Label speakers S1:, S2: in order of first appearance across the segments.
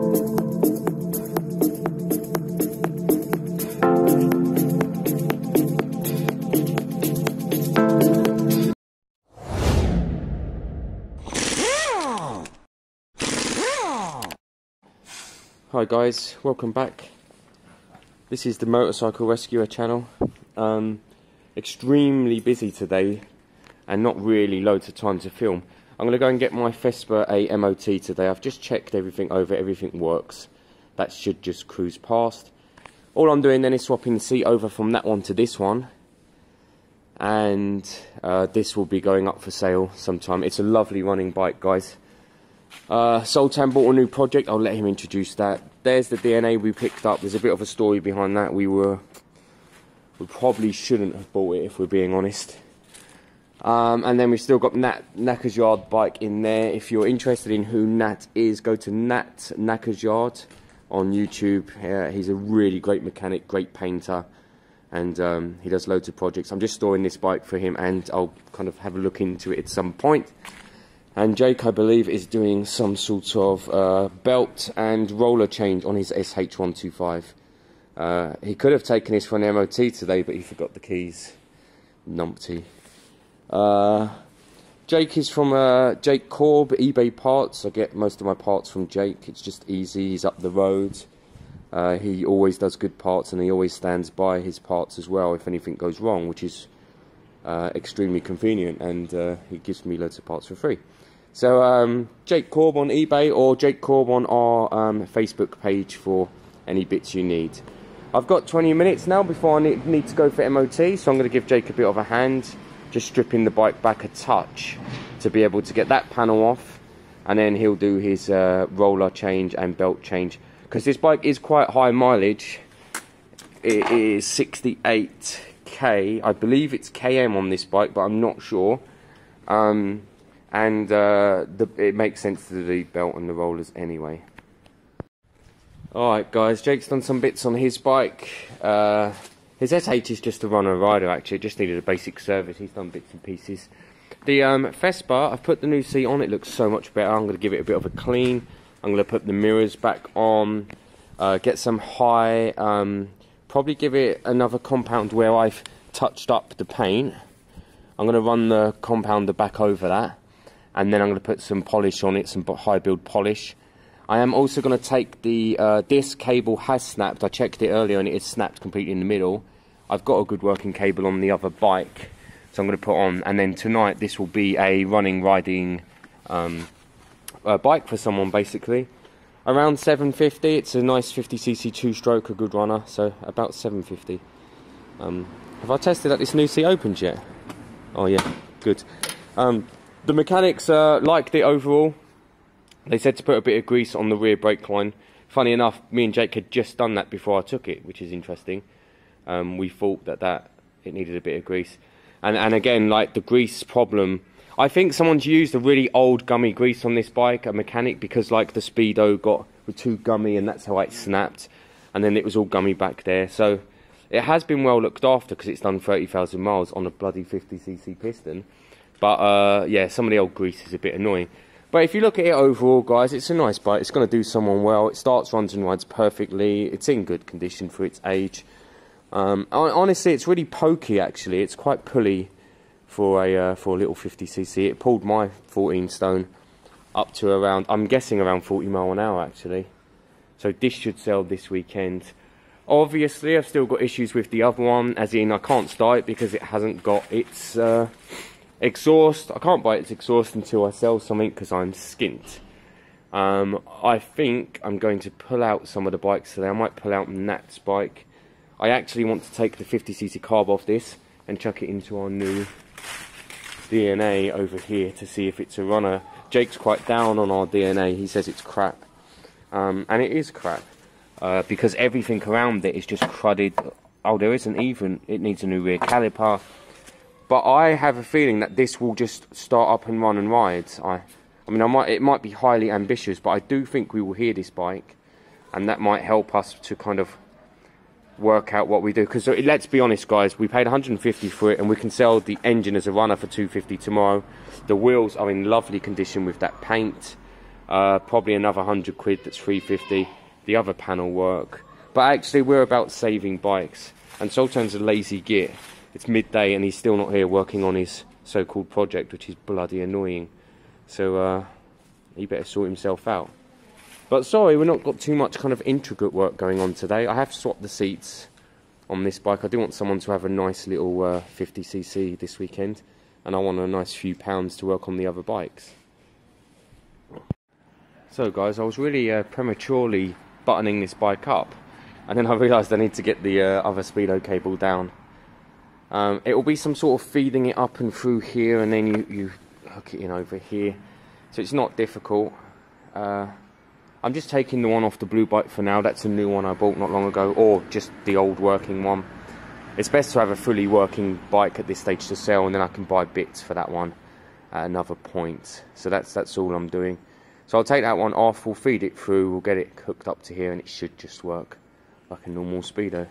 S1: Hi guys, welcome back. This is the Motorcycle Rescuer channel. Extremely busy today and not really loads of time to film. I'm going to go and get my Vespa a MOT today. I've just checked everything over, everything works. That should just cruise past. All I'm doing then is swapping the seat over from that one to this one. And this will be going up for sale sometime. It's a lovely running bike, guys. Sultan bought a new project. I'll let him introduce that. There's the DNA we picked up. There's a bit of a story behind that. We probably shouldn't have bought it, if we're being honest. And then we've still got Knacker's Yard bike in there. If you're interested in who Nat is, go to Nat Knacker's Yard on YouTube. He's a really great mechanic, great painter, and he does loads of projects. I'm just storing this bike for him, and I'll kind of have a look into it at some point. And Jake, I believe, is doing some sort of belt and roller change on his SH125. He could have taken this for an MOT today, but he forgot the keys. Numpty. Jake is from Jake Korb, eBay Parts. I get most of my parts from Jake. It's just easy. He's up the road. He always does good parts, and he always stands by his parts as well if anything goes wrong, which is extremely convenient, and he gives me loads of parts for free. So Jake Korb on eBay, or Jake Korb on our Facebook page for any bits you need. I've got 20 minutes now before I need to go for MOT, so I'm going to give Jake a bit of a hand, just stripping the bike back a touch to be able to get that panel off, and then he'll do his roller change and belt change, because this bike is quite high mileage. It is 68k, I believe it's km on this bike, but I'm not sure. It makes sense to do the belt and the rollers anyway. Alright guys, Jake's done some bits on his bike. His SH is just a runner rider actually, it just needed a basic service. He's done bits and pieces. The Vespa, I've put the new seat on, it looks so much better. I'm going to give it a bit of a clean. I'm going to put the mirrors back on, get some high, probably give it another compound where I've touched up the paint. I'm going to run the compounder back over that, and then I'm going to put some polish on it, some high build polish. I am also going to take the, this cable has snapped. I checked it earlier and it is snapped completely in the middle. I've got a good working cable on the other bike, so I'm going to put on, and then tonight this will be a riding bike for someone basically. Around 750, it's a nice 50cc 2-stroke, a good runner, so about 750. Have I tested that this new seat opens yet? Oh yeah, good. The mechanics liked it overall. They said to put a bit of grease on the rear brake line. Funny enough, me and Jake had just done that before I took it, which is interesting. We thought that it needed a bit of grease. And again, like the grease problem, I think someone's used a really old gummy grease on this bike, a mechanic, because like the Speedo got too gummy and that's how it snapped. And then it was all gummy back there. So it has been well looked after because it's done 30,000 miles on a bloody 50cc piston. But yeah, some of the old grease is a bit annoying. But if you look at it overall, guys, it's a nice bike. It's going to do someone well. It starts, runs and rides perfectly. It's in good condition for its age. Honestly, it's really pokey, actually. It's quite pulley for a little 50cc. It pulled my 14 stone up to around, I'm guessing around 40 mile an hour, actually. So this should sell this weekend. Obviously, I've still got issues with the other one, as in I can't start it because it hasn't got its exhaust. I can't buy its exhaust until I sell something because I'm skint. I think I'm going to pull out some of the bikes today. I might pull out Nat's bike. I actually want to take the 50cc carb off this and chuck it into our new DNA over here to see if it's a runner. Jake's quite down on our DNA. He says it's crap. And it is crap. Because everything around it is just crudded. Oh, there isn't even. It needs a new rear caliper. But I have a feeling that this will just start up and run and ride. I mean, it might be highly ambitious, but I do think we will hear this bike, and that might help us to kind of work out what we do. Because let's be honest, guys, we paid 150 for it, and we can sell the engine as a runner for 250 tomorrow. The wheels are in lovely condition with that paint. Probably another 100 quid, that's 350. The other panel work. But actually we're about saving bikes. And Sultan's a lazy git. It's midday and he's still not here working on his so-called project, which is bloody annoying. So he better sort himself out. But sorry, we've not got too much kind of intricate work going on today. I have swapped the seats on this bike. I do want someone to have a nice little 50cc this weekend, and I want a nice few pounds to work on the other bikes. So guys, I was really prematurely buttoning this bike up, and then I realised I need to get the other speedo cable down. It will be some sort of feeding it up and through here, and then you hook it in over here. So it's not difficult. I'm just taking the one off the blue bike for now. That's a new one I bought not long ago, or just the old working one. It's best to have a fully working bike at this stage to sell, and then I can buy bits for that one at another point. So that's all I'm doing. So I'll take that one off, we'll feed it through, we'll get it hooked up to here, and it should just work like a normal speedo.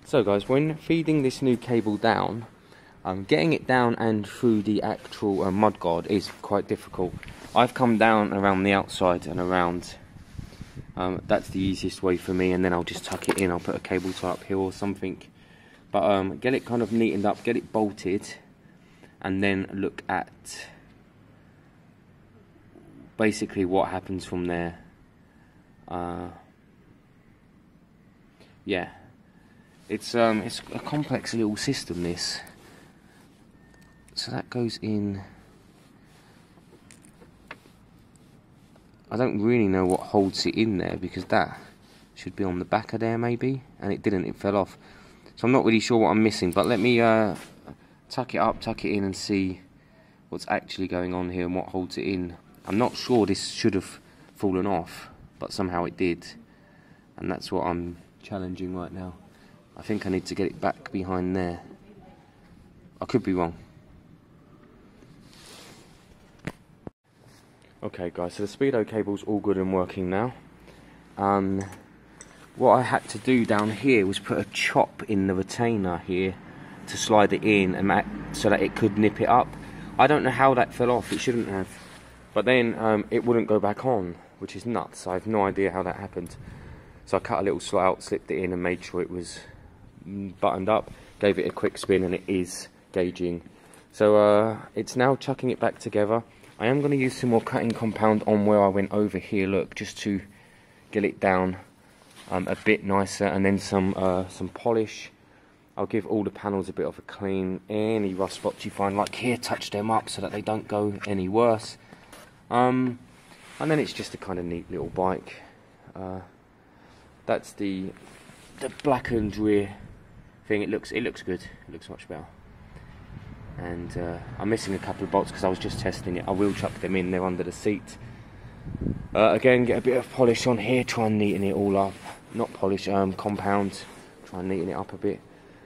S1: So guys, when feeding this new cable down, getting it down and through the actual mudguard is quite difficult. I've come down around the outside and around. That's the easiest way for me, and then I'll just tuck it in. I'll put a cable tie up here or something. But get it kind of neatened up, get it bolted, and then look at basically what happens from there. Yeah, it's a complex little system, this. So that goes in. I don't really know what holds it in there, because that should be on the back of there maybe, and it didn't, it fell off. So I'm not really sure what I'm missing, but let me tuck it up, tuck it in, and see what's actually going on here and what holds it in. I'm not sure, this should have fallen off, but somehow it did, and that's what I'm challenging right now. I think I need to get it back behind there. I could be wrong. Okay guys, so the speedo cable's all good and working now. What I had to do down here was put a chop in the retainer here to slide it in, and so that it could nip it up. I don't know how that fell off, it shouldn't have. But then it wouldn't go back on, which is nuts. I have no idea how that happened. So I cut a little slot out, slipped it in, and made sure it was buttoned up. Gave it a quick spin, and it is gauging. So it's now chucking it back together. I am going to use some more cutting compound on where I went over here, look, just to get it down a bit nicer, and then some polish. I'll give all the panels a bit of a clean. Any rough spots you find, like here, touch them up so that they don't go any worse. And then it's just a kind of neat little bike. That's the blackened rear thing. It looks good. It looks much better. And I'm missing a couple of bolts because I was just testing it. I will chuck them in, they're under the seat. Again, get a bit of polish on here, try and neaten it all up. Not polish, compound, try and neaten it up a bit.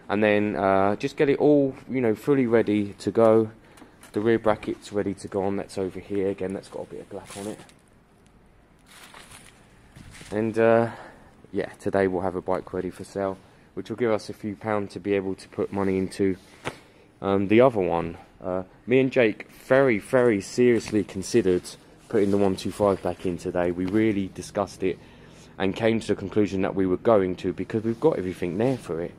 S1: And then just get it all, you know, fully ready to go. The rear bracket's ready to go on, that's over here. Again, that's got a bit of black on it. And yeah, today we'll have a bike ready for sale, which will give us a few pounds to be able to put money into the other one. Me and Jake very seriously considered putting the 125 back in today. We really discussed it and came to the conclusion that we were going to, because we've got everything there for it.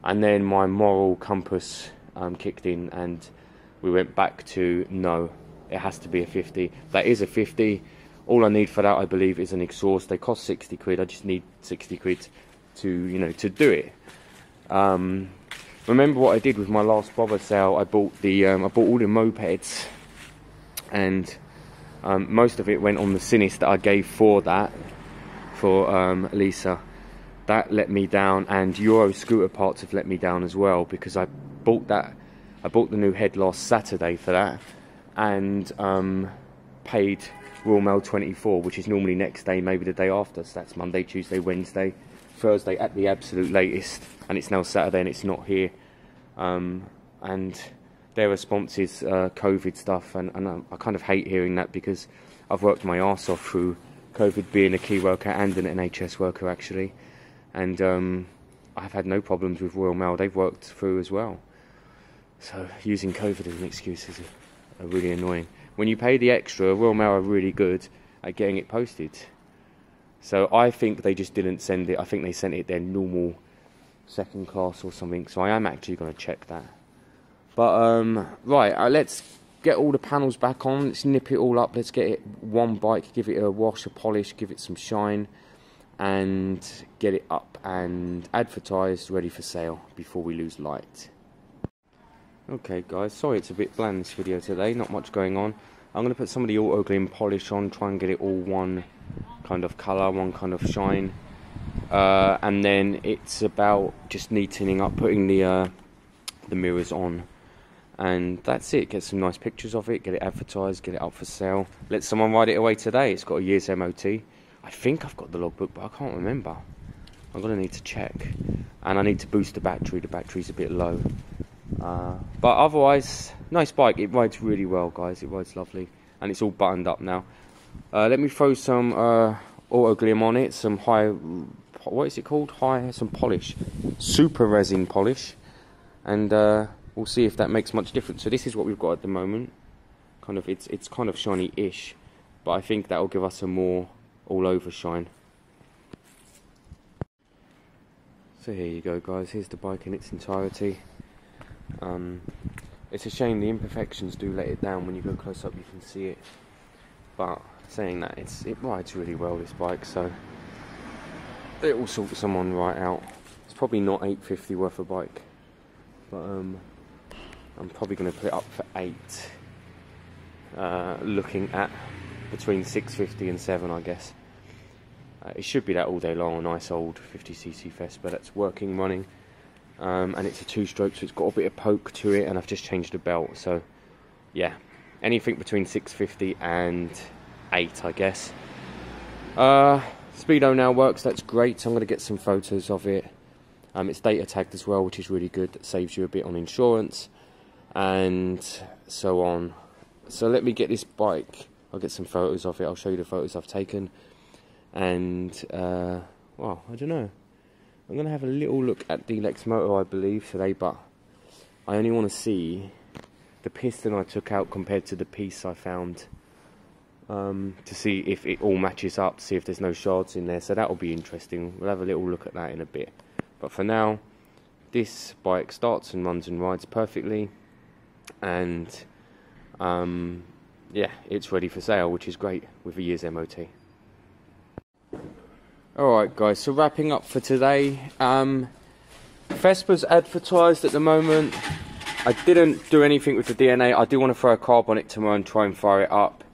S1: And then my moral compass kicked in, and we went back to no, it has to be a 50. That is a 50. All I need for that, I believe, is an exhaust. They cost 60 quid. I just need 60 quid to, you know, to do it. Remember what I did with my last bother sale? I bought all the mopeds, and most of it went on the Sinis that I gave for that, for Lisa. That let me down, and Euro scooter parts have let me down as well, because I bought the new head last Saturday for that, and paid Royal Mail 24, which is normally next day, maybe the day after. So that's Monday, Tuesday, Wednesday, Thursday at the absolute latest, and it's now Saturday and it's not here. And their response is COVID stuff, and I kind of hate hearing that, because I've worked my arse off through COVID, being a key worker and an NHS worker actually, and I've had no problems with Royal Mail. They've worked through as well. So using COVID as an excuse is really annoying. when you pay the extra, Royal Mail are really good at getting it posted. So I think they just didn't send it. I think they sent it their normal second class or something. So I am actually going to check that. But right, let's get all the panels back on. Let's nip it all up. Let's get it one bike, give it a wash, a polish, give it some shine, and get it up and advertised, ready for sale before we lose light. Okay guys, sorry it's a bit bland this video today, not much going on. I'm going to put some of the auto gleam polish on, try and get it all one kind of colour, one kind of shine. And then it's about just neatening up, putting the mirrors on. And that's it. Get some nice pictures of it, get it advertised, get it up for sale. Let someone ride it away today. It's got a year's MOT. I think I've got the logbook, but I can't remember. I'm going to need to check. And I need to boost the battery. The battery's a bit low. But otherwise, nice bike. It rides really well, guys. It rides lovely. And it's all buttoned up now. Let me throw some auto gleam on it. Some high... What is it called? Some polish. Super resin polish. And... we'll see if that makes much difference. So this is what we've got at the moment. Kind of, it's kind of shiny-ish, but I think that will give us a more all-over shine. So here you go, guys. Here's the bike in its entirety. It's a shame the imperfections do let it down. When you go close up, you can see it. But saying that, it rides really well, this bike. So it will sort someone right out. It's probably not $850 worth a bike, but I'm probably going to put it up for 8, looking at between 650 and 7, I guess. It should be that all day long, a nice old 50cc Vespa that's working, running, and it's a 2-stroke, so it's got a bit of poke to it, and I've just changed the belt. So yeah, anything between 650 and 8, I guess. Speedo now works, that's great. So I'm going to get some photos of it. It's data tagged as well, which is really good. That saves you a bit on insurance and so on. So let me get this bike. I'll get some photos of it. I'll show you the photos I've taken. And well, I don't know. I'm going to have a little look at the Lex Moto, I believe, today, but I only want to see the piston I took out compared to the piece I found, to see if it all matches up, see if there's no shards in there. So that'll be interesting. We'll have a little look at that in a bit. But for now, this bike starts and runs and rides perfectly, and yeah, it's ready for sale, which is great with a year's MOT. Alright guys, so wrapping up for today. Vespa's advertised at the moment. I didn't do anything with the DNA. I do want to throw a carb on it tomorrow and try and fire it up.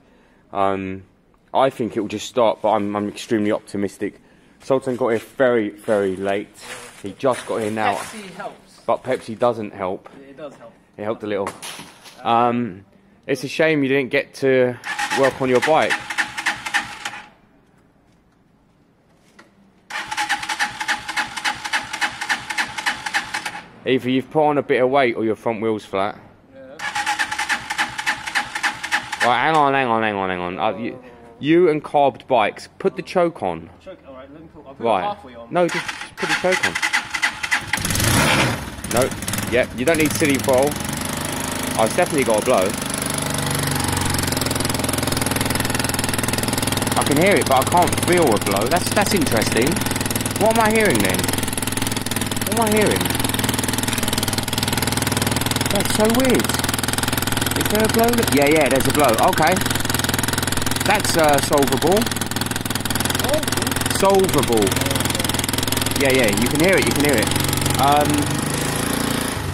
S1: I think it will just start, but I'm extremely optimistic. Sultan got here very, very late. He just got here now.
S2: Pepsi helps.
S1: But Pepsi doesn't help.
S2: It does help.
S1: It helped a little. It's a shame you didn't get to work on your bike. Either you've put on a bit of weight or your front wheel's flat.
S2: Yeah.
S1: Right, hang on. You and carbed bikes, put the choke on.
S2: Choke, alright, let me put, I'll put
S1: Right.
S2: it halfway on.
S1: No, just put the choke on. No, yeah, you don't need silly throttle. Oh, it's definitely got a blow. I can hear it, but I can't feel a blow. That's interesting. What am I hearing then? What am I hearing? That's so weird. Is there a blow? Yeah, there's a blow. Okay. That's solvable. Solvable. Yeah, you can hear it,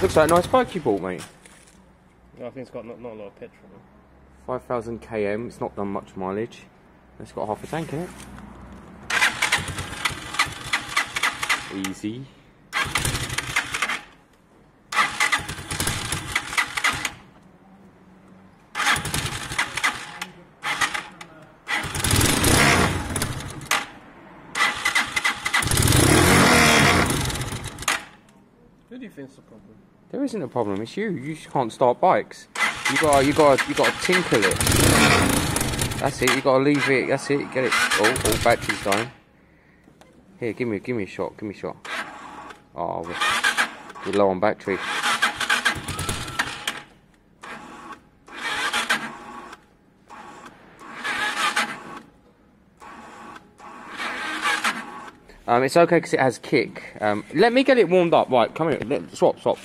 S1: looks like a nice bike you bought, mate.
S2: Yeah, I think it's got not a lot of petrol.
S1: 5,000 km, it's not done much mileage. It's got half a tank in it. Easy.
S2: Who do you think's the problem?
S1: There isn't a problem. It's you. You just can't start bikes. You got to tinkle it. That's it. You got to leave it. That's it. Get it. Oh, battery's dying. Here, give me a shot. Give me a shot. Oh, we're low on battery. It's okay because it has kick. Let me get it warmed up. Right, come here. Swap.